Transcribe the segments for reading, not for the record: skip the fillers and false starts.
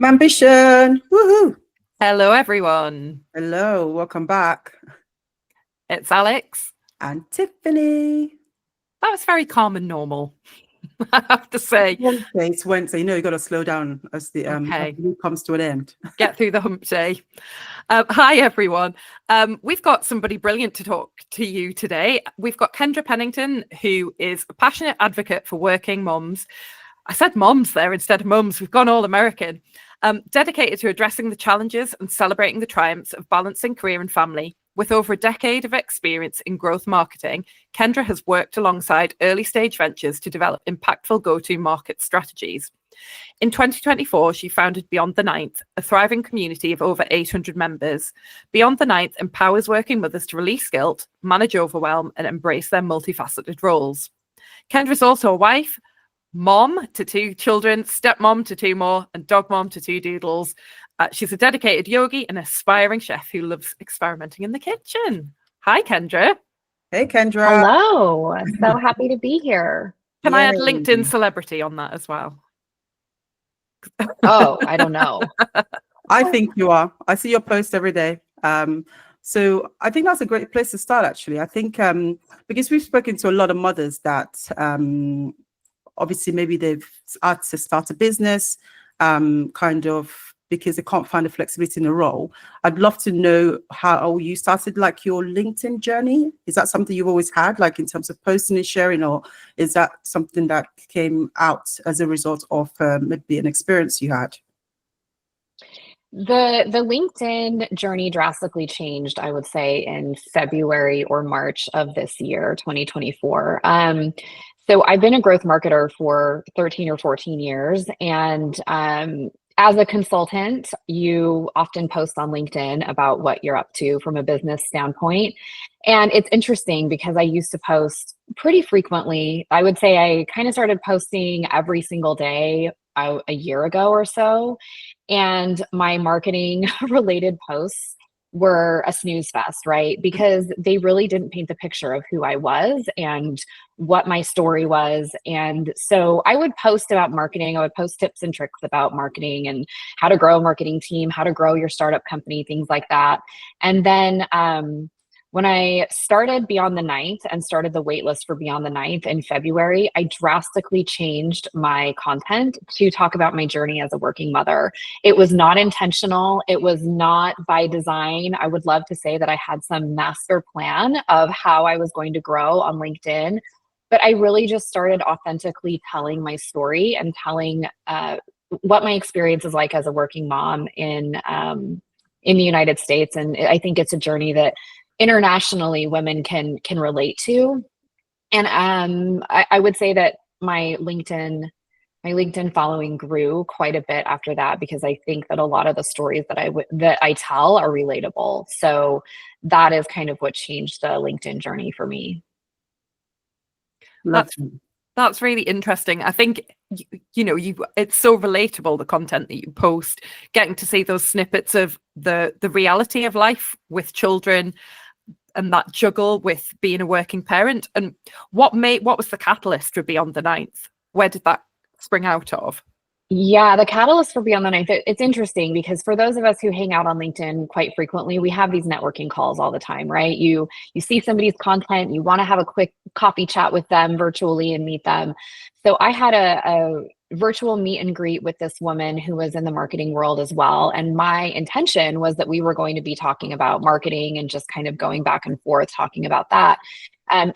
Ambition. Woohoo. Hello, everyone. Hello, welcome back. It's Alex. And Tiffany. That was very calm and normal, I have to say. It's Wednesday. You know, you got to slow down as the week comes to an end. Get through the hump day. Hi, everyone. We've got somebody brilliant to talk to you today. We've got Kendra Pennington, who is a passionate advocate for working mums. I said moms there instead of mums. We've gone all American. Dedicated to addressing the challenges and celebrating the triumphs of balancing career and family. With over a decade of experience in growth marketing, Kendra has worked alongside early stage ventures to develop impactful go-to-market strategies. In 2024, she founded Beyond the Ninth, a thriving community of over 800 members. Beyond the Ninth empowers working mothers to release guilt, manage overwhelm, and embrace their multifaceted roles. Kendra is also a wife, mom to 2 children, stepmom to 2 more, and dog mom to 2 doodles. She's a dedicated yogi and aspiring chef who loves experimenting in the kitchen. Hi, Kendra. Hey, Kendra. Hello. So happy to be here. Can I add LinkedIn celebrity on that as well? Oh, I don't know. I think you are. I see your post every day. So I think that's a great place to start, actually. I think because we've spoken to a lot of mothers that obviously maybe they've had to start a business, kind of because they can't find the flexibility in the role. I'd love to know how you started, like, your LinkedIn journey. Is that something you've always had, like in terms of posting and sharing, or is that something that came out as a result of maybe an experience you had? The LinkedIn journey drastically changed, I would say, in February or March of this year, 2024. So I've been a growth marketer for 13 or 14 years, and as a consultant, you often post on LinkedIn about what you're up to from a business standpoint. And it's interesting because I used to post pretty frequently. I would say I kind of started posting every single day a year ago or so. And my marketing related posts were a snooze fest, right? Because they really didn't paint the picture of who I was and what my story was. And so I would post about marketing. I would post tips and tricks about marketing and how to grow a marketing team, how to grow your startup company, things like that. And then when I started Beyond the Ninth and started the waitlist for Beyond the Ninth in February, I drastically changed my content to talk about my journey as a working mother. It was not intentional. It was not by design. I would love to say that I had some master plan of how I was going to grow on LinkedIn, but I really just started authentically telling my story and telling what my experience is like as a working mom in the United States. And I think it's a journey that internationally women can relate to. And I would say that my LinkedIn following grew quite a bit after that, because I think that a lot of the stories that I tell are relatable. So that is kind of what changed the LinkedIn journey for me. That's really interesting. I think it's so relatable, the content that you post, getting to see those snippets of the reality of life with children and that juggle with being a working parent. And what was the catalyst for Beyond the Ninth? Where did that spring out of? Yeah, the catalyst for Beyond the Ninth, it's interesting because for those of us who hang out on LinkedIn quite frequently, we have these networking calls all the time, right? You see somebody's content, you want to have a quick coffee chat with them virtually and meet them. So I had a virtual meet and greet with this woman who was in the marketing world as well. And my intention was that we were going to be talking about marketing and just kind of going back and forth talking about that.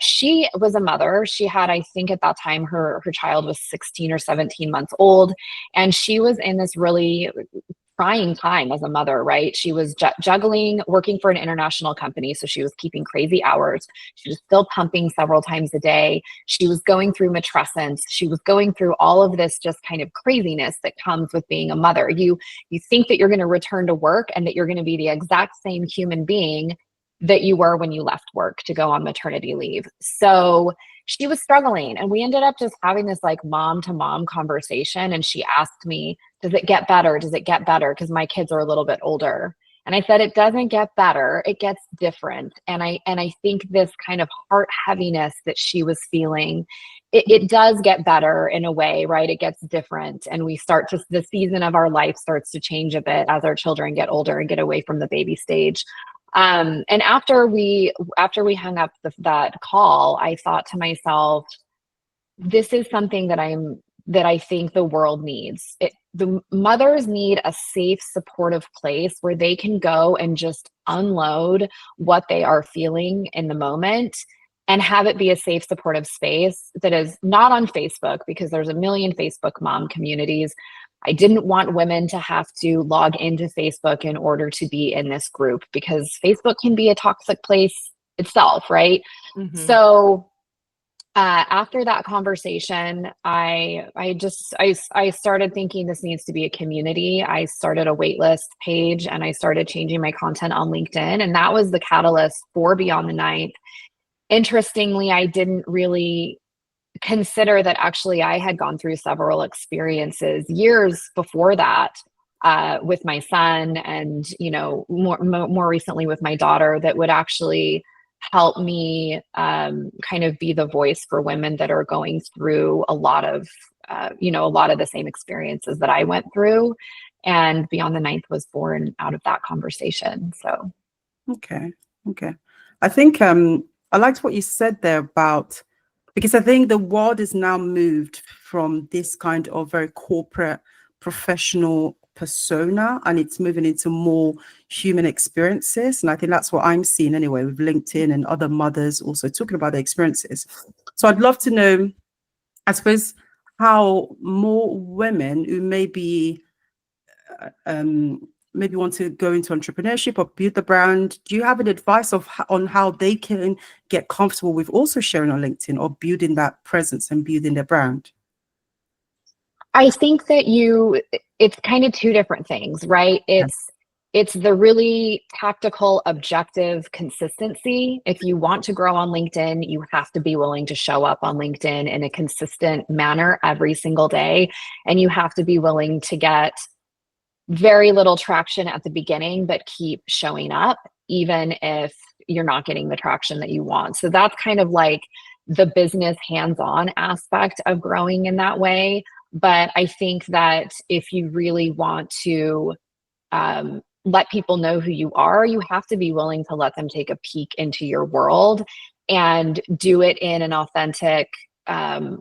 She was a mother. She had, I think at that time, her child was 16 or 17 months old. And she was in this really trying time as a mother, right? She was juggling, working for an international company. So she was keeping crazy hours. She was still pumping several times a day. She was going through matrescence. She was going through all of this just kind of craziness that comes with being a mother. You think that you're going to return to work and that you're going to be the exact same human being that you were when you left work to go on maternity leave. So she was struggling, and we ended up just having this like mom to mom conversation. And she asked me, does it get better? Does it get better? Because my kids are a little bit older. And I said, it doesn't get better, it gets different. And I think this kind of heart heaviness that she was feeling it does get better in a way, right? It gets different. And the season of our life starts to change a bit as our children get older and get away from the baby stage. And after we hung up that call, I thought to myself, this is something that I think the world needs. The mothers need a safe, supportive place where they can go and just unload what they are feeling in the moment, and have it be a safe, supportive space that is not on Facebook, because there's a million Facebook mom communities. I didn't want women to have to log into Facebook in order to be in this group, because Facebook can be a toxic place itself, right? Mm-hmm. So after that conversation, I started thinking this needs to be a community. I started a waitlist page, and I started changing my content on LinkedIn, and that was the catalyst for Beyond the Ninth. Interestingly, I didn't really consider that actually I had gone through several experiences years before that with my son, and more recently with my daughter, that would actually help me kind of be the voice for women that are going through a lot of the same experiences that I went through. And Beyond the Ninth was born out of that conversation. So okay. I think I liked what you said there about, because I think the world is now moved from this kind of very corporate professional persona, and it's moving into more human experiences. And I think that's what I'm seeing anyway, with LinkedIn and other mothers also talking about their experiences. So I'd love to know, I suppose, how more women who maybe want to go into entrepreneurship or build the brand, do you have an advice on how they can get comfortable with also sharing on LinkedIn or building that presence and building their brand? I think that it's kind of two different things, right? It's the really tactical, objective consistency. If you want to grow on LinkedIn, you have to be willing to show up on LinkedIn in a consistent manner every single day. And you have to be willing to get very little traction at the beginning, but keep showing up, even if you're not getting the traction that you want. So that's kind of like the business hands-on aspect of growing in that way. But I think that if you really want to let people know who you are, you have to be willing to let them take a peek into your world and do it in an authentic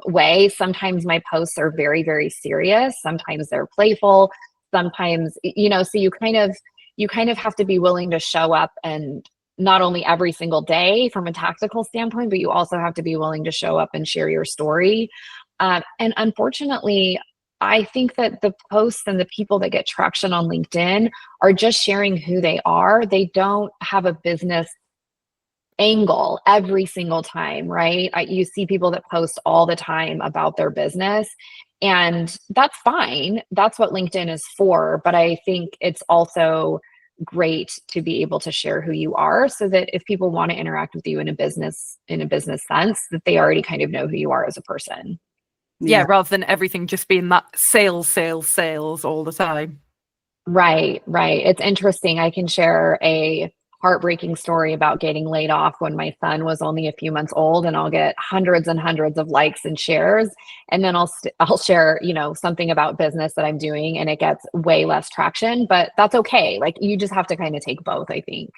way. Sometimes my posts are very, very serious. Sometimes they're playful. Sometimes, so you kind of have to be willing to show up, and not only every single day from a tactical standpoint, but you also have to be willing to show up and share your story. And unfortunately, I think that the posts and the people that get traction on LinkedIn are just sharing who they are. They don't have a business angle every single time, right? You see people that post all the time about their business, and that's fine. That's what LinkedIn is for. But I think it's also great to be able to share who you are, so that if people want to interact with you in a business sense, that they already kind of know who you are as a person. Yeah, rather than everything just being that sales all the time. Right. It's interesting. I can share a heartbreaking story about getting laid off when my son was only a few months old, and I'll get hundreds and hundreds of likes and shares. And then I'll share, something about business that I'm doing, and it gets way less traction, but that's okay. Like, you just have to kind of take both, I think.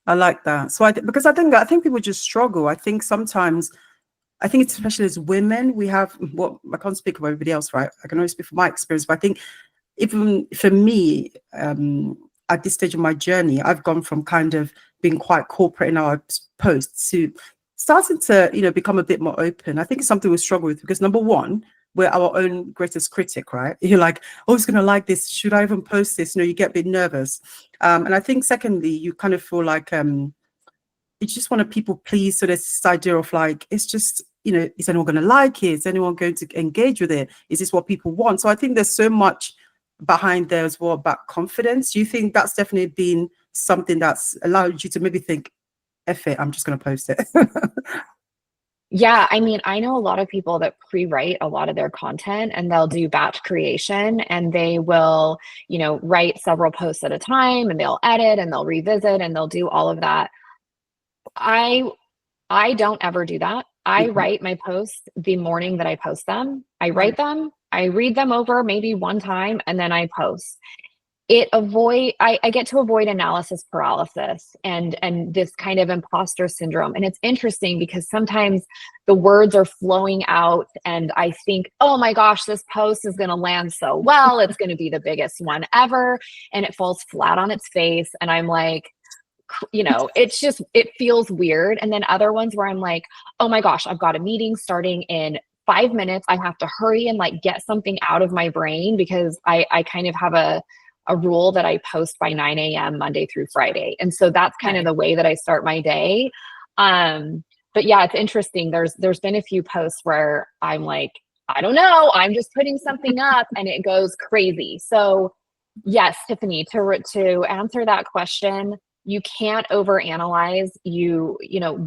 I like that. So because I think people just struggle. I think sometimes, it's especially as women, we have, I can't speak for everybody else, right? I can only speak for my experience, but I think even for me, at this stage of my journey, I've gone from kind of being quite corporate in our posts to starting to, become a bit more open. I think it's something we struggle with, because number one, we're our own greatest critic, right? You're like, oh, who's going to like this? Should I even post this? You get a bit nervous. And I think secondly, you kind of feel like you just want to people please. So there's this idea of like, it's just, is anyone going to like it? Is anyone going to engage with it? Is this what people want? So I think there's so much behind there as well about confidence. Do you think that's definitely been something that's allowed you to maybe think, F it, I'm just going to post it? Yeah, I know a lot of people that pre-write a lot of their content, and they'll do batch creation, and they will, write several posts at a time, and they'll edit and they'll revisit and they'll do all of that. I don't ever do that. I write my posts the morning that I post them. I write them, I read them over maybe one time, and then I post. I get to avoid analysis paralysis and this kind of imposter syndrome. And it's interesting because sometimes the words are flowing out and I think, oh my gosh, this post is going to land so well. It's going to be the biggest one ever. And it falls flat on its face. And I'm like, it feels weird. And then other ones where I'm like, oh my gosh, I've got a meeting starting in 5 minutes. I have to hurry and like get something out of my brain because I kind of have a rule that I post by 9 a.m. Monday through Friday. And so that's kind of the way that I start my day. But yeah, it's interesting. There's been a few posts where I'm like, I don't know, I'm just putting something up and it goes crazy. So yes, Tiffany, to answer that question, you can't overanalyze.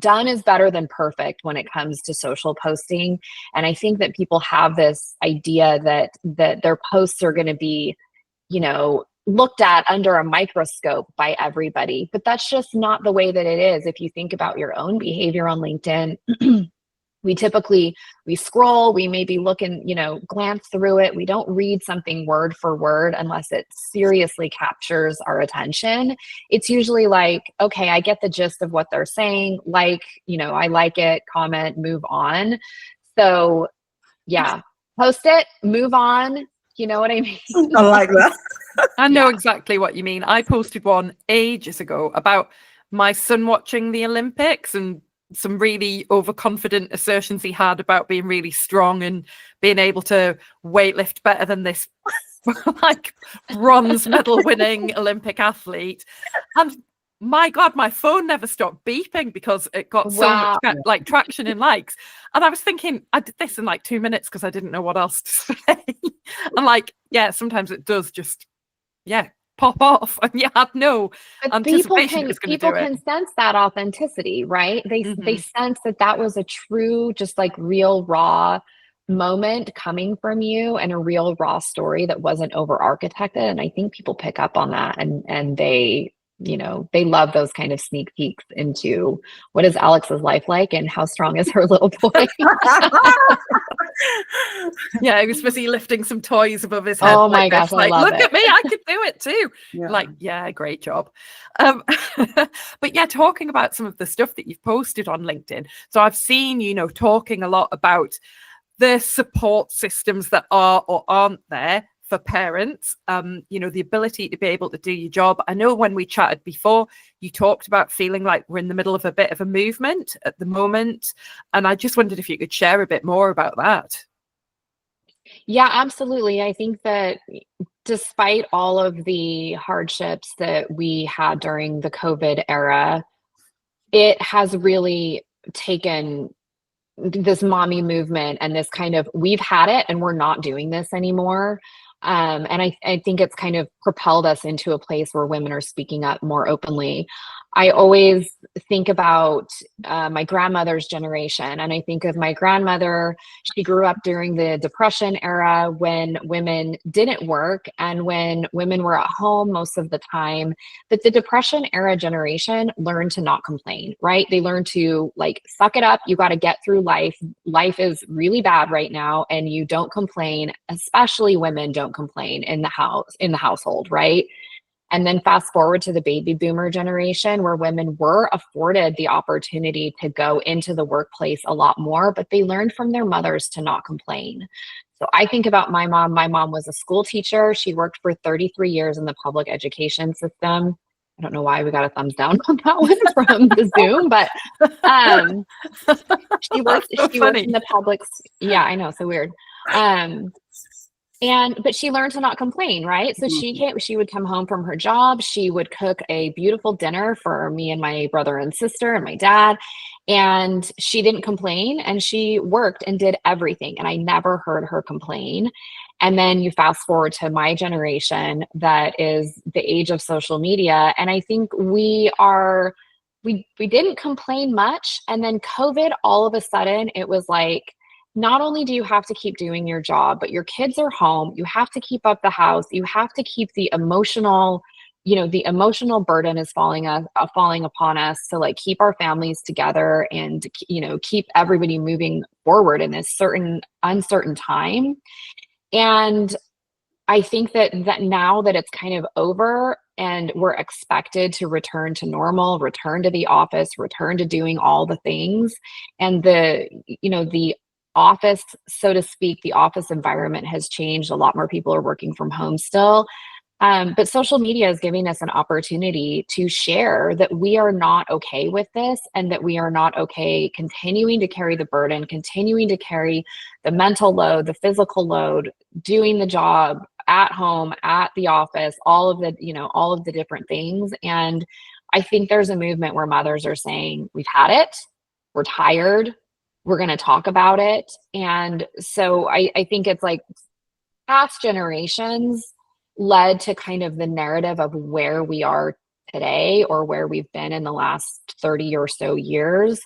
Done is better than perfect when it comes to social posting. And I think that people have this idea that their posts are going to be, looked at under a microscope by everybody, but that's just not the way that it is. If you think about your own behavior on LinkedIn, we scroll, we maybe look and, glance through it. We don't read something word for word unless it seriously captures our attention. It's usually like, okay, I get the gist of what they're saying. Like, I like it, comment, move on. So yeah, post it, move on. You know what I mean? I like that. I know exactly what you mean. I posted one ages ago about my son watching the Olympics and some really overconfident assertions he had about being really strong and being able to weightlift better than this like bronze medal winning Olympic athlete. And my God, my phone never stopped beeping because it got so much like traction and likes. And I was thinking, I did this in like 2 minutes because I didn't know what else to say. And like, yeah, sometimes it does just, pop off, and you had no anticipation it was going to do it. People can sense that authenticity, right? They sense that was a true, just like real raw moment coming from you and a real raw story that wasn't over architected. And I think people pick up on that and they love those kind of sneak peeks into what is Alex's life like and how strong is her little boy. Yeah, he was busy lifting some toys above his head. Oh my gosh, I love look it. at me, I could do it too. Great job. But yeah, talking about some of the stuff that you've posted on LinkedIn. So I've seen, talking a lot about the support systems that are or aren't there for parents, the ability to be able to do your job. I know when we chatted before, you talked about feeling like we're in the middle of a bit of a movement at the moment. And I just wondered if you could share a bit more about that. Yeah, absolutely. I think that despite all of the hardships that we had during the COVID era, it has really taken this mommy movement and this kind of, we've had it and we're not doing this anymore. And I think it's kind of propelled us into a place where women are speaking up more openly. I always think about my grandmother's generation, and I think of my grandmother. She grew up during the Depression era when women didn't work and when women were at home most of the time. But the Depression era generation learned to not complain, right? They learned to like, suck it up. You got to get through life. Life is really bad right now, and you don't complain. Especially women don't complain in the household, right? And then fast forward to the baby boomer generation where women were afforded the opportunity to go into the workplace a lot more, but they learned from their mothers to not complain. So I think about my mom. My mom was a school teacher. She worked for 33 years in the public education system. I don't know why we got a thumbs down on that one from the Zoom, but she worked in the public. Yeah, I know. So weird. But she learned to not complain, right? So she would come home from her job. She would cook a beautiful dinner for me and my brother and sister and my dad. And she didn't complain, and she worked and did everything. And I never heard her complain. And then you fast forward to my generation that is the age of social media. And I think we didn't complain much. And then COVID, all of a sudden, it was like, not only do you have to keep doing your job, but your kids are home. You have to keep up the house. You have to keep the emotional the emotional burden is falling upon us to like keep our families together and, keep everybody moving forward in this uncertain time. And I think that now that it's kind of over and we're expected to return to normal, return to the office, return to doing all the things, and the office, so to speak, the office environment has changed. A lot more people are working from home still. But social media is giving us an opportunity to share that we are not okay with this, and that we are not okay continuing to carry the burden, continuing to carry the mental load, the physical load, doing the job at home, at the office, all of the different things. And I think there's a movement where mothers are saying, we've had it, we're tired, we're going to talk about it. And so I think it's like past generations led to kind of the narrative of where we are today, or where we've been in the last 30 or so years.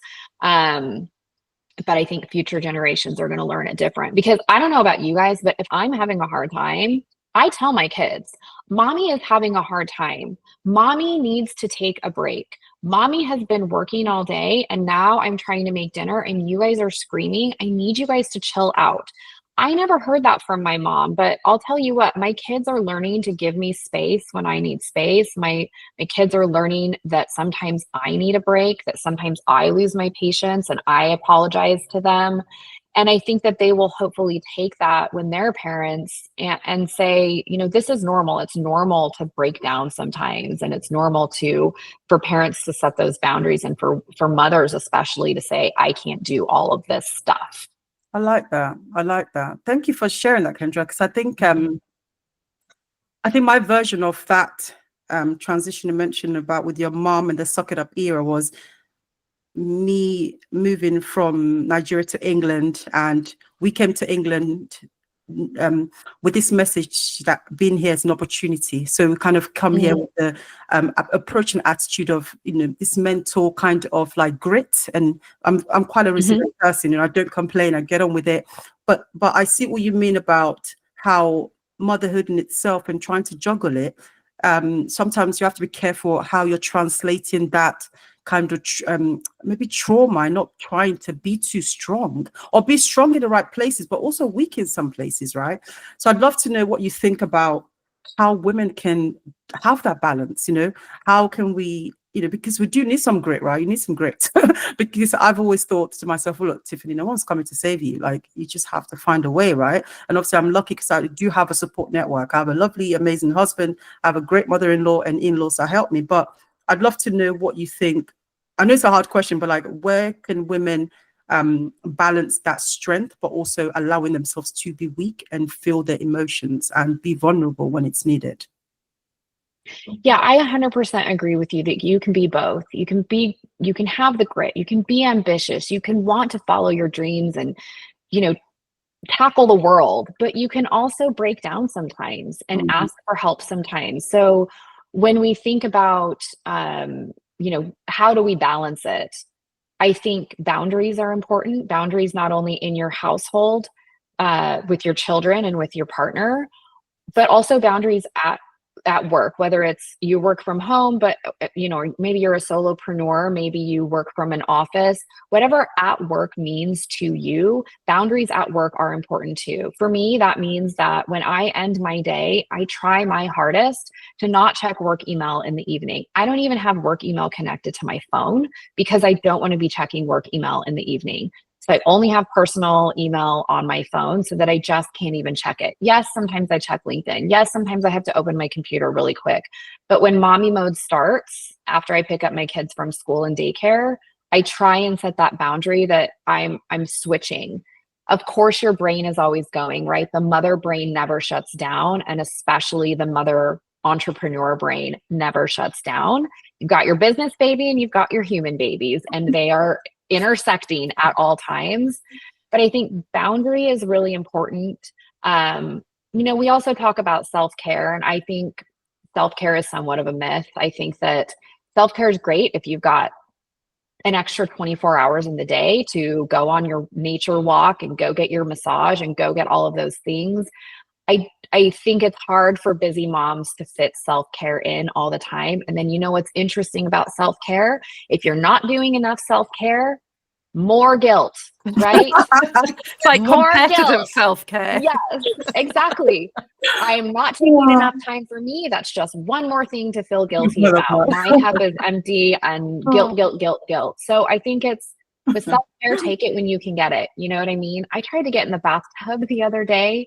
But I think future generations are going to learn it different, because I don't know about you guys, but if I'm having a hard time, I tell my kids, mommy is having a hard time. Mommy needs to take a break. Mommy has been working all day and now I'm trying to make dinner and you guys are screaming. I need you guys to chill out. I never heard that from my mom, but I'll tell you what, my kids are learning to give me space when I need space. My kids are learning that sometimes I need a break, that sometimes I lose my patience and I apologize to them. And I think that they will hopefully take that when they're parents and say, this is normal. It's normal to break down sometimes. And it's normal for parents to set those boundaries, and for mothers especially to say, I can't do all of this stuff. I like that. Thank you for sharing that, Kendra, because I think my version of that transition you mentioned about with your mom and the suck it up era was me moving from Nigeria to England, and we came to England with this message that being here is an opportunity. So we kind of come here with the approach and attitude of this mental kind of like grit, and I'm quite a resilient person, I don't complain, I get on with it. But I see what you mean about how motherhood in itself and trying to juggle it, sometimes you have to be careful how you're translating that kind of maybe trauma, and not trying to be too strong, or be strong in the right places, but also weak in some places, right? So I'd love to know what you think about how women can have that balance. How can we, because we do need some grit, right? You need some grit. Because I've always thought to myself, well, look, Tiffany, no one's coming to save you. Like, you just have to find a way, right? And obviously I'm lucky because I do have a support network. I have a lovely, amazing husband. I have a great mother-in-law and in-laws that help me. But I'd love to know what you think. I know it's a hard question, but like, where can women balance that strength, but also allowing themselves to be weak and feel their emotions and be vulnerable when it's needed? Yeah, I 100% agree with you that you can be both. You can have the grit, you can be ambitious, you can want to follow your dreams and, tackle the world, but you can also break down sometimes and ask for help sometimes. So when we think about, how do we balance it? I think boundaries are important. Boundaries not only in your household, with your children and with your partner, but also boundaries at work, whether it's you work from home, but maybe you're a solopreneur, maybe you work from an office, whatever at work means to you, boundaries at work are important too. For me, that means that when I end my day, I try my hardest to not check work email in the evening. I don't even have work email connected to my phone because I don't want to be checking work email in the evening. So I only have personal email on my phone so that I just can't even check it. Yes, sometimes I check LinkedIn. Yes, sometimes I have to open my computer really quick. But when mommy mode starts, after I pick up my kids from school and daycare, I try and set that boundary that I'm switching. Of course, your brain is always going, right? The mother brain never shuts down, and especially the mother entrepreneur brain never shuts down. You've got your business baby and you've got your human babies, and they are intersecting at all times. But I think boundary is really important. We also talk about self-care, and I think self-care is somewhat of a myth. I think that self-care is great if you've got an extra 24 hours in the day to go on your nature walk and go get your massage and go get all of those things. I think it's hard for busy moms to fit self-care in all the time. And then, you know, what's interesting about self-care? If you're not doing enough self-care, more guilt, right? It's like More competitive guilt. self-care. Yes, exactly. I'm not taking enough time for me. That's just one more thing to feel guilty about. My cup is empty and guilt, guilt, guilt, guilt. So I think it's with self-care, take it when you can get it. You know what I mean? I tried to get in the bathtub the other day,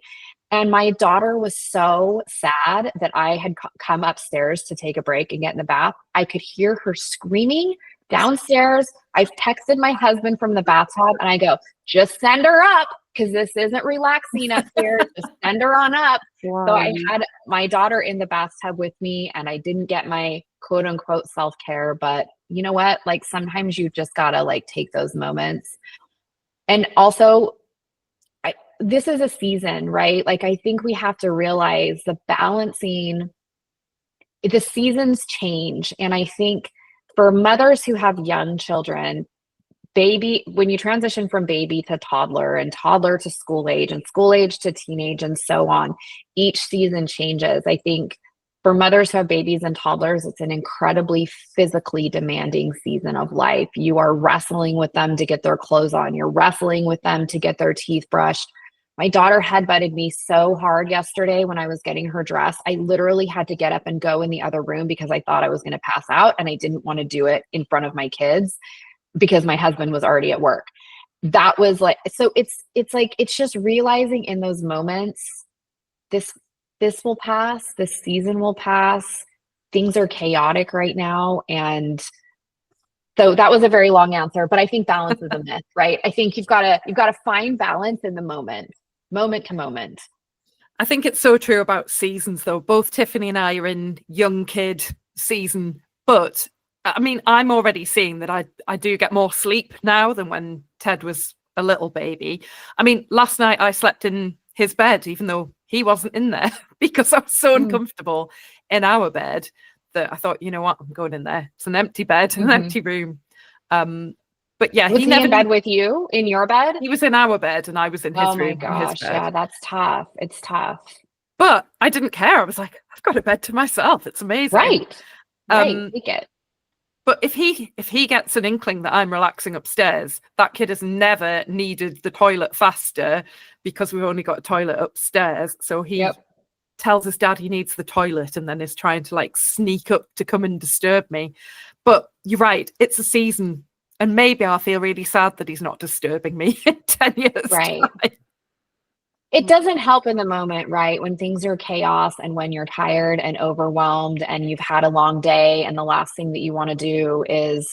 and my daughter was so sad that I had come upstairs to take a break and get in the bath. I could hear her screaming downstairs. I've texted my husband from the bathtub and I go, just send her up because this isn't relaxing upstairs. Just send her on up. Wow. So I had my daughter in the bathtub with me, and I didn't get my quote unquote self-care. But you know what? Like, sometimes you just gotta like take those moments. And also, this is a season, right? Like, I think we have to realize the seasons change. And I think for mothers who have young children, when you transition from baby to toddler and toddler to school age and school age to teenage and so on, each season changes. I think for mothers who have babies and toddlers, it's an incredibly physically demanding season of life. You are wrestling with them to get their clothes on. You're wrestling with them to get their teeth brushed. My daughter headbutted me so hard yesterday when I was getting her dressed. I literally had to get up and go in the other room because I thought I was going to pass out, and I didn't want to do it in front of my kids because my husband was already at work. That was like, so it's like, it's just realizing in those moments, this will pass, this season will pass. Things are chaotic right now. And so that was a very long answer, but I think balance is a myth, right? I think you've got to find balance in the moment to moment. I think it's so true about seasons, though. Both Tiffany and I are in young kid season, but I mean, I'm already seeing that I do get more sleep now than when Ted was a little baby. I mean, last night I slept in his bed, even though he wasn't in there, because I was so uncomfortable in our bed that I thought, you know what, I'm going in there. It's an empty bed, an empty room. But yeah, was he in bed with you in your bed? He was in our bed and I was in his room. Oh my gosh, yeah, that's tough. It's tough. But I didn't care. I was like, I've got a bed to myself. It's amazing. Right. Take it. But if he gets an inkling that I'm relaxing upstairs, that kid has never needed the toilet faster because we've only got a toilet upstairs. So he tells his dad he needs the toilet and then is trying to like sneak up to come and disturb me. But you're right, it's a season. And maybe I'll feel really sad that he's not disturbing me in 10 years. Right. Time. It doesn't help in the moment, right? When things are chaos and when you're tired and overwhelmed and you've had a long day and the last thing that you want to do is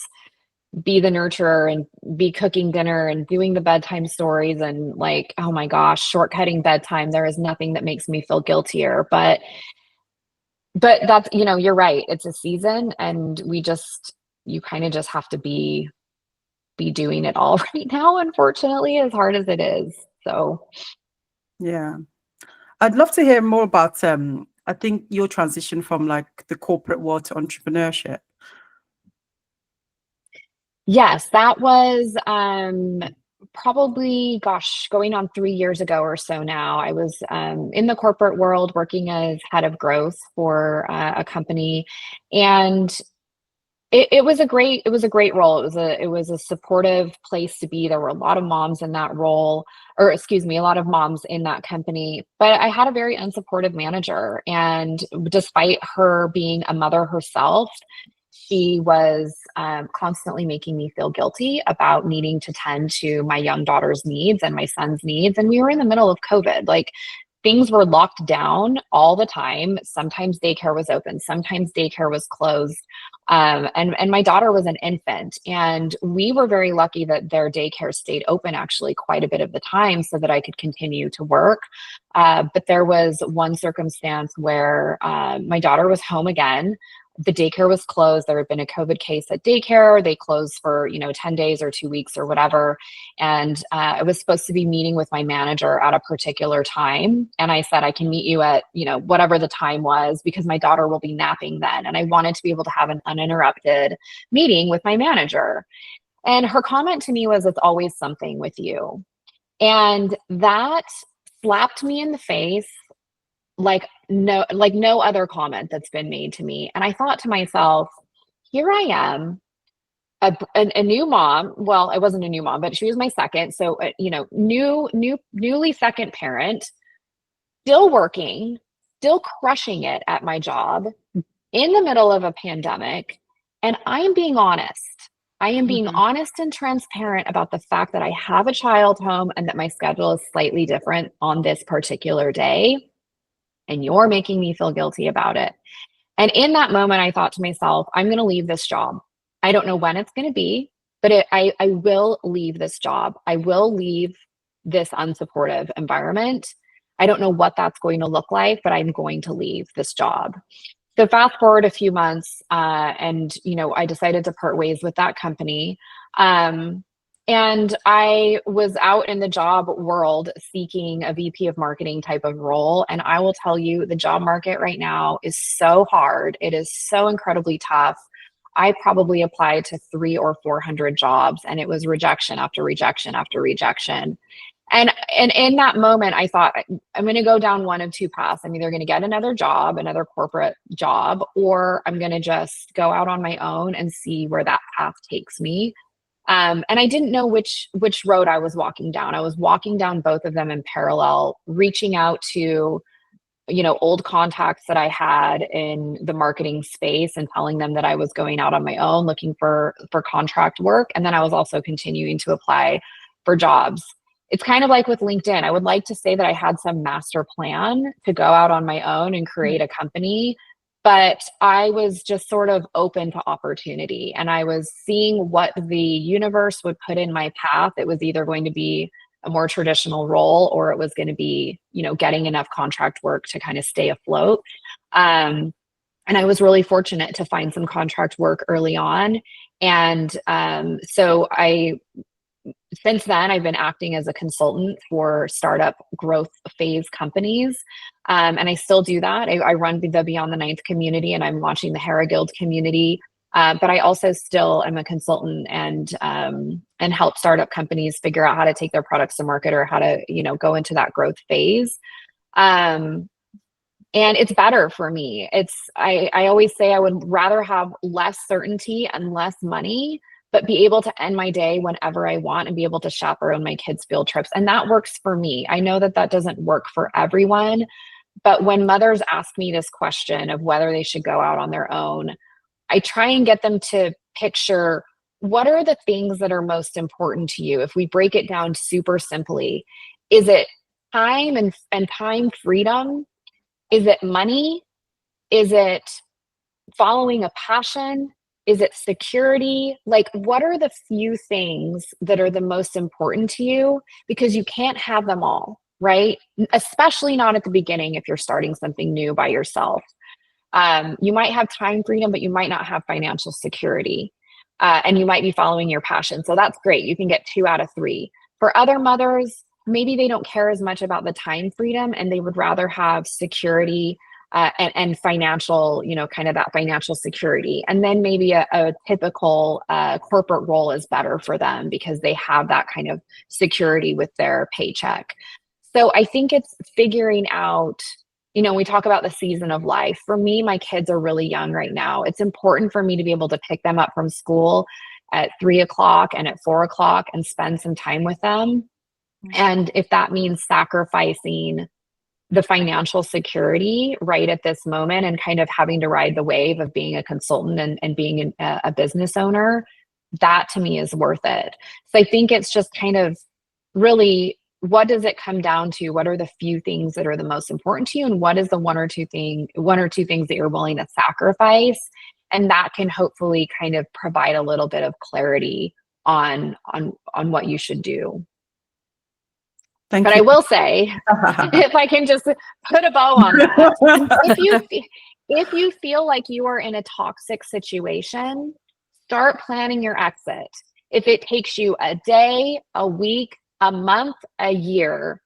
be the nurturer and be cooking dinner and doing the bedtime stories and like, oh my gosh, shortcutting bedtime. There is nothing that makes me feel guiltier. But that's, you know, you're right. It's a season and you kind of just have to be doing it all right now, unfortunately, as hard as it is. So yeah, I'd love to hear more about I think your transition from like the corporate world to entrepreneurship. Yes, that was probably, going on 3 years ago or so now. I was in the corporate world working as head of growth for a company, and it was a great role. It was a supportive place to be. There were a lot of moms in that role, or excuse me, a lot of moms in that company. But I had a very unsupportive manager, and despite her being a mother herself, she was constantly making me feel guilty about needing to tend to my young daughter's needs and my son's needs. And we were in the middle of COVID. Like, things were locked down all the time. Sometimes daycare was open, sometimes daycare was closed. And my daughter was an infant, and we were very lucky that their daycare stayed open actually quite a bit of the time so that I could continue to work. But there was one circumstance where my daughter was home again. The daycare was closed. There had been a COVID case at daycare. They closed for, 10 days or 2 weeks or whatever. And I was supposed to be meeting with my manager at a particular time. And I said, I can meet you at, whatever the time was, because my daughter will be napping then. And I wanted to be able to have an uninterrupted meeting with my manager. And her comment to me was, it's always something with you. And that slapped me in the face. no other comment that's been made to me. And I thought to myself, here I am, a new mom. Well, I wasn't a new mom, but she was my second. So, newly second parent, still working, still crushing it at my job in the middle of a pandemic. And I am being honest. I am being honest and transparent about the fact that I have a child home and that my schedule is slightly different on this particular day. And you're making me feel guilty about it. And in that moment, I thought to myself, I'm going to leave this job. I don't know when it's going to be, but I will leave this job. I will leave this unsupportive environment. I don't know what that's going to look like, but I'm going to leave this job. So fast forward a few months, and I decided to part ways with that company. And I was out in the job world seeking a VP of marketing type of role. And I will tell you, the job market right now is so hard. It is so incredibly tough. I probably applied to 300 or 400 jobs, and it was rejection after rejection after rejection. And in that moment, I thought, I'm going to go down one of two paths. I'm either going to get another job, another corporate job, or I'm going to just go out on my own and see where that path takes me. And I didn't know which road I was walking down. I was walking down both of them in parallel, reaching out to, old contacts that I had in the marketing space and telling them that I was going out on my own, looking for contract work. And then I was also continuing to apply for jobs. It's kind of like with LinkedIn. I would like to say that I had some master plan to go out on my own and create a company, but I was just sort of open to opportunity, and I was seeing what the universe would put in my path. It was either going to be a more traditional role, or it was going to be, getting enough contract work to kind of stay afloat. And I was really fortunate to find some contract work early on. And so since then, I've been acting as a consultant for startup growth phase companies. And I still do that. I run the Beyond the Ninth community, and I'm launching the Hera Guild community. But I also still am a consultant and help startup companies figure out how to take their products to market, or how to, go into that growth phase. And it's better for me. I always say I would rather have less certainty and less money, but be able to end my day whenever I want and be able to chaperone my kids' field trips. And that works for me. I know that doesn't work for everyone, but when mothers ask me this question of whether they should go out on their own, I try and get them to picture, what are the things that are most important to you? If we break it down super simply, is it time and time freedom? Is it money? Is it following a passion? Is it security? Like, what are the few things that are the most important to you? Because you can't have them all, right? Especially not at the beginning if you're starting something new by yourself. You might have time freedom, but you might not have financial security. And you might be following your passion. So that's great. You can get 2 out of 3. For other mothers, maybe they don't care as much about the time freedom, and they would rather have security and financial, kind of that financial security. And then maybe a typical corporate role is better for them because they have that kind of security with their paycheck. So I think it's figuring out, we talk about the season of life. For me, my kids are really young right now. It's important for me to be able to pick them up from school at 3 o'clock and at 4 o'clock and spend some time with them. And if that means sacrificing the financial security right at this moment and kind of having to ride the wave of being a consultant and being a business owner, that to me is worth it. So I think it's just kind of really, what does it come down to? What are the few things that are the most important to you? And what is the one or two things that you're willing to sacrifice? And that can hopefully kind of provide a little bit of clarity on what you should do. Thank But you. I will say, if I can just put a bow on that, if you feel like you are in a toxic situation, start planning your exit. If it takes you a day, a week, a month, a year,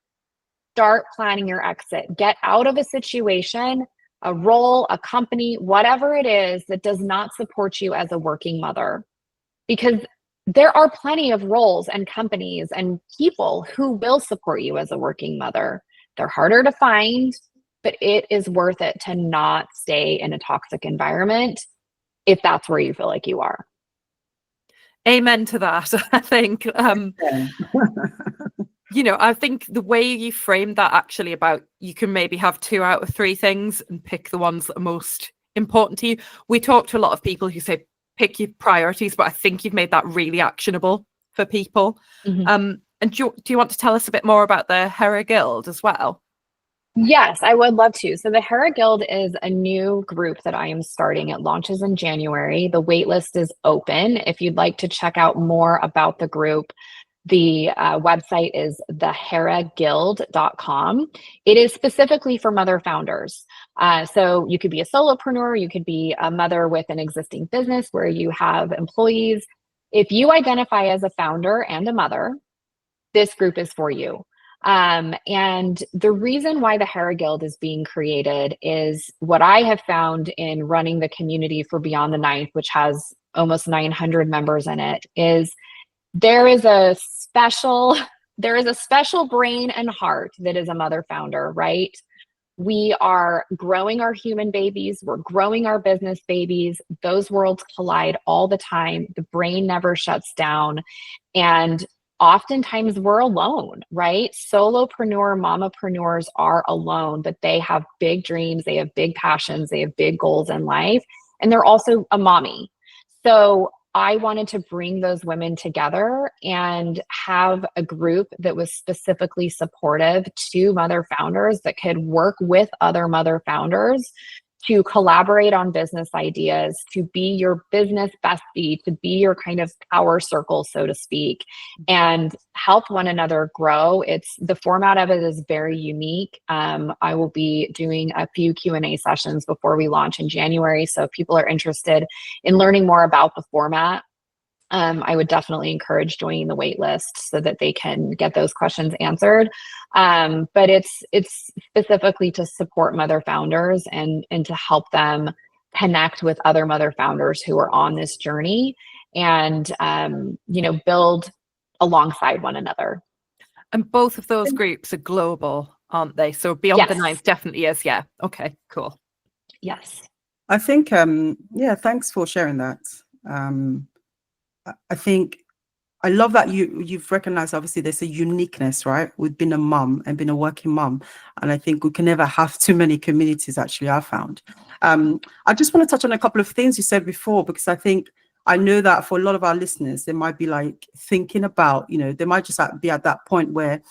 start planning your exit. Get out of a situation, a role, a company, whatever it is that does not support you as a working mother. Because there are plenty of roles and companies and people who will support you as a working mother. They're harder to find. but it is worth it to not stay in a toxic environment if that's where you feel like you are. Amen to that. I think, I think the way you framed that actually about you can maybe have 2 out of 3 things and pick the ones that are most important to you. We talk to a lot of people who say, pick your priorities, but I think you've made that really actionable for people. And do you want to tell us a bit more about the Hera Guild as well? Yes, I would love to. So the Hera Guild is a new group that I am starting. It launches in January. The waitlist is open. If you'd like to check out more about the group, the website is theheraguild.com. It is specifically for mother founders. So you could be a solopreneur, you could be a mother with an existing business where you have employees. If you identify as a founder and a mother, this group is for you. And the reason why the Hera Guild is being created is what I have found in running the community for Beyond the Ninth, which has almost 900 members in it, is there is a special brain and heart that is a mother founder, right? We are growing our human babies. We're growing our business babies. Those worlds collide all the time. The brain never shuts down. And oftentimes we're alone, right? Solopreneur, mamapreneurs are alone, but they have big dreams. They have big passions. They have big goals in life. And they're also a mommy. So I wanted to bring those women together and have a group that was specifically supportive to mother founders that could work with other mother founders to collaborate on business ideas, to be your business bestie, to be your kind of power circle, so to speak, and help one another grow. The format of it is very unique. I will be doing a few Q&A sessions before we launch in January. So if people are interested in learning more about the format, I would definitely encourage joining the wait list so that they can get those questions answered. But it's specifically to support mother founders and to help them connect with other mother founders who are on this journey and, build alongside one another. And both of those groups are global, aren't they? So Beyond the Ninth definitely is. Yeah. Okay, cool. Yes. I think, thanks for sharing that. I think I love that you've recognized, obviously, there's a uniqueness, right? With being a mum and being a working mum. And I think we can never have too many communities, actually, I found. I just want to touch on a couple of things you said before, because I know that for a lot of our listeners, they might be like thinking about, they might just be at that point where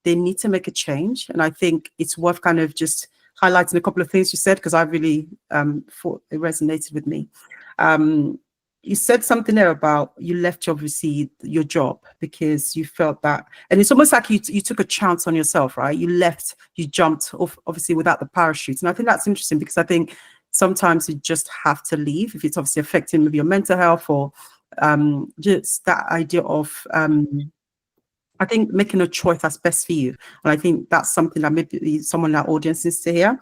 they need to make a change. And I think it's worth kind of just highlighting a couple of things you said, because I really thought it resonated with me. You said something there about you left obviously your job because you felt that, and it's almost like you took a chance on yourself, right? You jumped off, obviously, without the parachute. And I think that's interesting because I think sometimes you just have to leave if it's obviously affecting maybe your mental health or just that idea of, I think, making a choice that's best for you. And I think that's something that maybe someone in our audience needs to hear.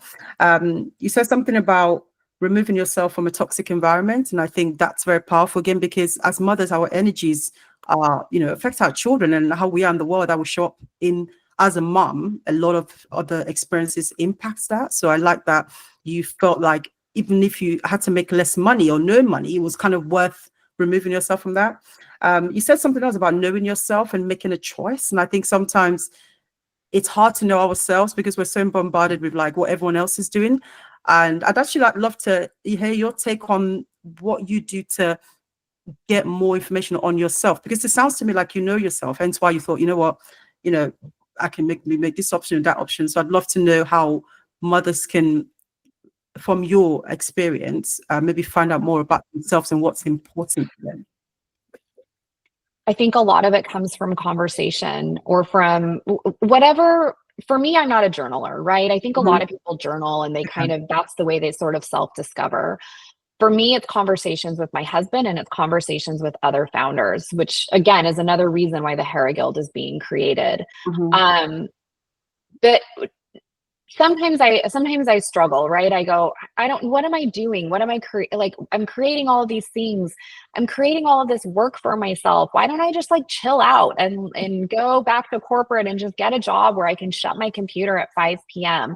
You said something about removing yourself from a toxic environment. And I think that's very powerful, again, because as mothers, our energies are, affect our children and how we are in the world. That will show up in, as a mom, a lot of other experiences impacts that. So I like that you felt like even if you had to make less money or no money, it was kind of worth removing yourself from that. You said something else about knowing yourself and making a choice. And I think sometimes it's hard to know ourselves because we're so bombarded with like what everyone else is doing. And I'd actually love to hear your take on what you do to get more information on yourself, because it sounds to me like you know yourself, hence why you thought, I can make this option and that option. So I'd love to know how mothers can, from your experience, maybe find out more about themselves and what's important to them. I think a lot of it comes from conversation or from whatever. For me, I'm not a journaler, right? I think a lot of people journal and they that's the way they sort of self-discover. For me, it's conversations with my husband and it's conversations with other founders, which again is another reason why the Hera Guild is being created. But sometimes I struggle, right? I go, what am I doing? What am I I'm creating all of these things. I'm creating all of this work for myself. Why don't I just like chill out and go back to corporate and just get a job where I can shut my computer at 5 p.m.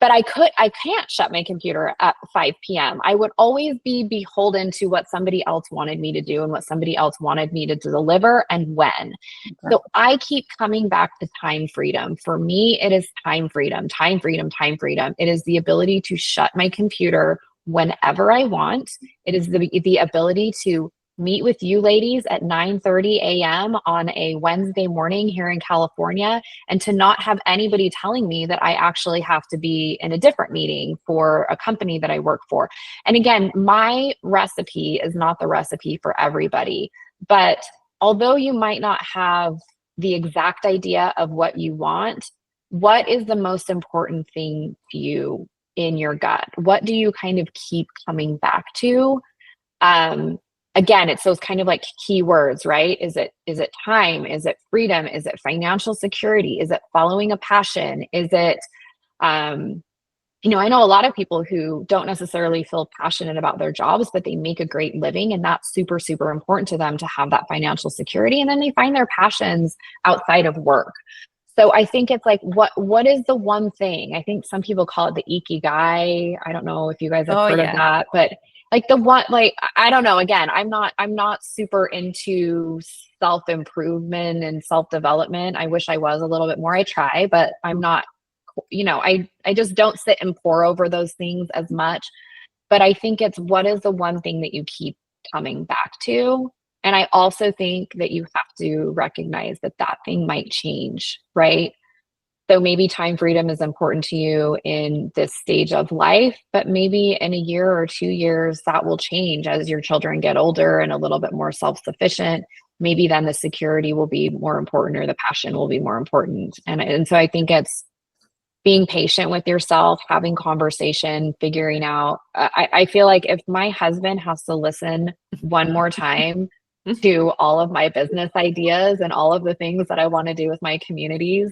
but I can't shut my computer at 5 p.m. I would always be beholden to what somebody else wanted me to do and what somebody else wanted me to deliver and when. Okay. So I keep coming back to time freedom. For me, it is time freedom, time freedom, time freedom. It is the ability to shut my computer whenever I want. It is the ability to meet with you ladies at 9:30 a.m. on a Wednesday morning here in California, and to not have anybody telling me that I actually have to be in a different meeting for a company that I work for. And again, my recipe is not the recipe for everybody, but although you might not have the exact idea of what you want, what is the most important thing to you in your gut? What do you kind of keep coming back to? Again, it's those kind of like keywords, right? Is it time? Is it freedom? Is it financial security? Is it following a passion? Is it, I know a lot of people who don't necessarily feel passionate about their jobs, but they make a great living, and that's super, super important to them to have that financial security. And then they find their passions outside of work. So I think it's like, what is the one thing? I think some people call it the ikigai. I don't know if you guys have heard of that, but like the one, like, I don't know, again, I'm not super into self-improvement and self-development. I wish I was a little bit more. I try, but I'm not, I just don't sit and pore over those things as much. But I think it's, what is the one thing that you keep coming back to? And I also think that you have to recognize that that thing might change, right? So maybe time freedom is important to you in this stage of life, but maybe in a year or 2 years, that will change as your children get older and a little bit more self-sufficient. Maybe then the security will be more important, or the passion will be more important. And so I think it's being patient with yourself, having conversation, figuring out. I feel like if my husband has to listen one more time to all of my business ideas and all of the things that I want to do with my communities,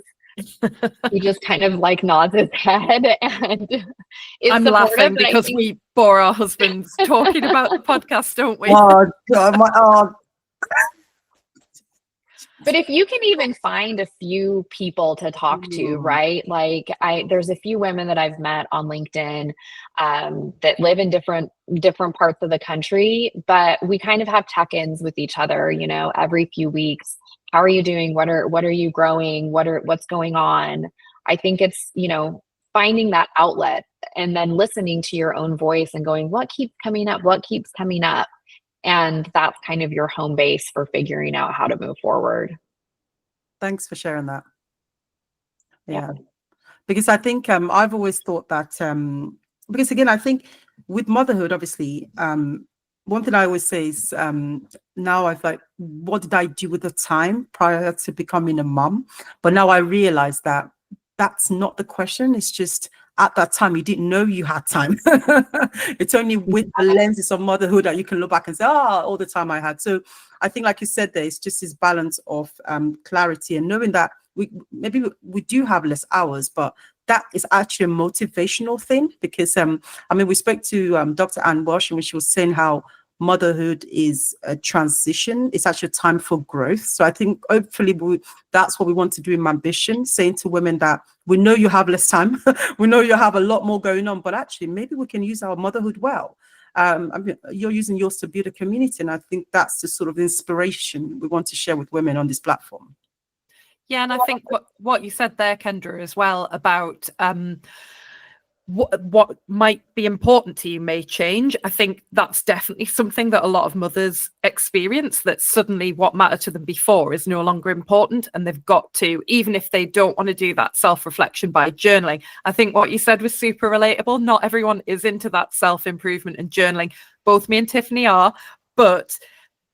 he just kind of like nods his head and is I'm supportive, laughing because we bore our husbands talking about the podcast, don't we? Oh, God, But if you can even find a few people to talk to, right? Like there's a few women that I've met on LinkedIn that live in different parts of the country, but we kind of have check-ins with each other, every few weeks. How are you doing? What are you growing? What's going on? I think it's, finding that outlet and then listening to your own voice and going, what keeps coming up? What keeps coming up? And that's kind of your home base for figuring out how to move forward. Thanks for sharing that. Yeah. Because I think I've always thought that, because again, I think with motherhood, obviously, one thing I always say is now I've like, what did I do with the time prior to becoming a mom? But now I realize that that's not the question. It's just at that time, you didn't know you had time. It's only with the lenses of motherhood that you can look back and say, all the time I had. So I think, like you said, there, it's just this balance of clarity and knowing that we do have less hours, but that is actually a motivational thing. Because we spoke to Dr. Ann Walsh, and she was saying how motherhood is a transition. It's actually a time for growth. So I think hopefully that's what we want to do in Ambition, saying to women that we know you have less time, we know you have a lot more going on, but actually maybe we can use our motherhood well. You're using yours to build a community, and I think that's the sort of inspiration we want to share with women on this platform. Yeah, and I think what you said there, Kendra, as well, about what might be important to you may change. I think that's definitely something that a lot of mothers experience, that suddenly what mattered to them before is no longer important, and they've got to, even if they don't want to do that self-reflection by journaling. I think what you said was super relatable. Not everyone is into that self-improvement and journaling. Both me and Tiffany are, but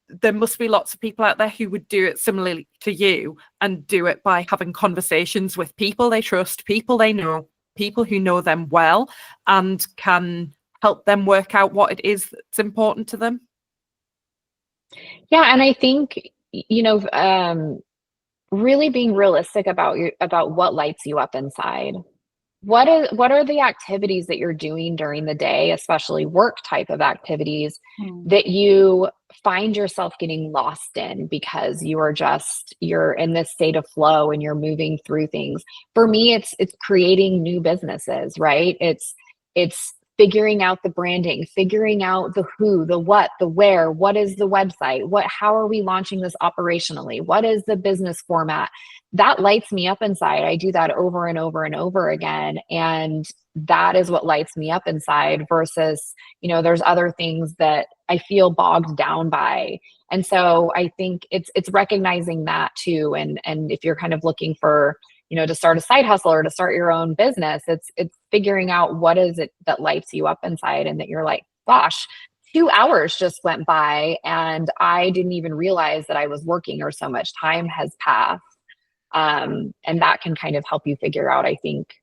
there must be lots of people out there who would do it similarly to you, and do it by having conversations with people they trust, people they know, people who know them well, and can help them work out what it is that's important to them. Yeah, and I think, really being realistic about what lights you up inside, what are the activities that you're doing during the day, especially work type of activities, that you find yourself getting lost in because you're in this state of flow and you're moving through things. For me, it's creating new businesses, right? It's figuring out the branding, figuring out the who, the what, the where, what is the website, how are we launching this operationally? What is the business format? That lights me up inside. I do that over and over and over again. And that is what lights me up inside versus, there's other things that I feel bogged down by. And so I think it's recognizing that too. And if you're kind of looking for, to start a side hustle or to start your own business, it's figuring out what is it that lights you up inside and that you're like, gosh, 2 hours just went by and I didn't even realize that I was working or so much time has passed. And that can kind of help you figure out, I think,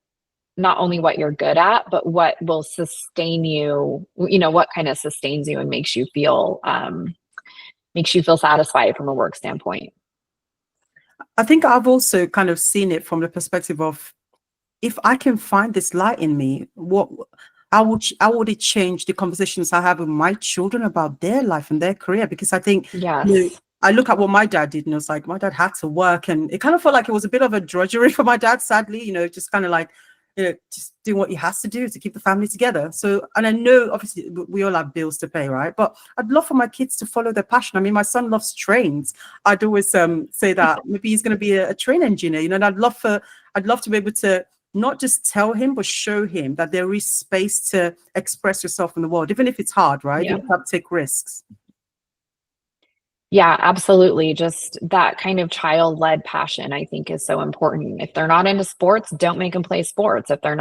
not only what you're good at, but what will sustain you, what kind of sustains you and makes you feel satisfied from a work standpoint. I think I've also kind of seen it from the perspective of, if I can find this light in me, how would it change the conversations I have with my children about their life and their career? Because I think, yes. I look at what my dad did, and it's like, my dad had to work, and it kind of felt like it was a bit of a drudgery for my dad, sadly, just kind of like, just doing what he has to do to keep the family together. So, and I know obviously we all have bills to pay, right? But I'd love for my kids to follow their passion. I mean, my son loves trains. I'd always say that maybe he's going to be a train engineer, and I'd love to be able to not just tell him, but show him that there is space to express yourself in the world, even if it's hard, right? Yeah. You have to take risks. Yeah, absolutely. Just that kind of child-led passion, I think, is so important. If they're not into sports, don't make them play sports. If they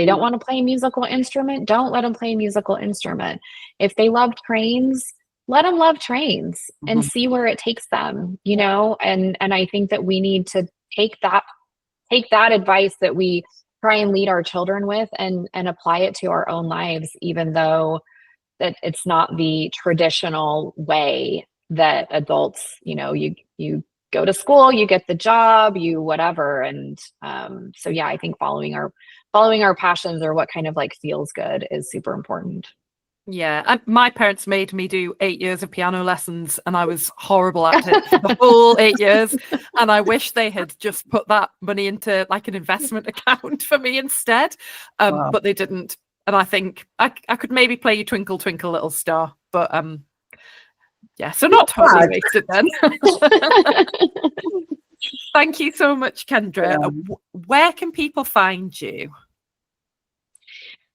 don't want to play a musical instrument, don't let them play a musical instrument. If they love trains, let them love trains and see where it takes them, and I think that we need to take that advice that we try and lead our children with and apply it to our own lives, even though that it's not the traditional way that adults, you go to school, you get the job, you whatever. And so yeah, I think following our passions or what kind of like feels good is super important. Yeah, my parents made me do 8 years of piano lessons, and I was horrible at it for the whole 8 years. And I wish they had just put that money into like an investment account for me instead, Wow. But they didn't. And I think I could maybe play you Twinkle Twinkle Little Star, but yeah, so not totally wasted then. Thank you so much, Kendra. Yeah. Where can people find you?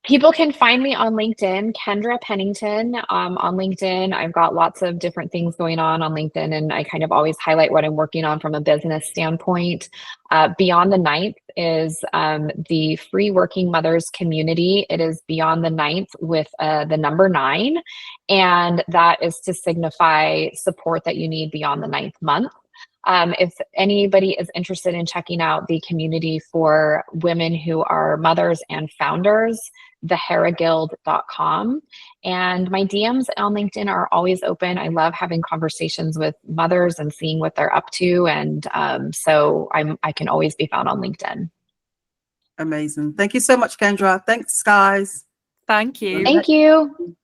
People can find me on LinkedIn, Kendra Pennington. On LinkedIn, I've got lots of different things going on LinkedIn, and I kind of always highlight what I'm working on from a business standpoint. Beyond the Ninth is the free working mothers community. It is Beyond the Ninth with the number 9, and that is to signify support that you need beyond the 9th month. If anybody is interested in checking out the community for women who are mothers and founders, theheraguild.com. And my DMs on LinkedIn are always open. I love having conversations with mothers and seeing what they're up to. And so I can always be found on LinkedIn. Amazing. Thank you so much, Kendra. Thanks, guys. Thank you. Thank you.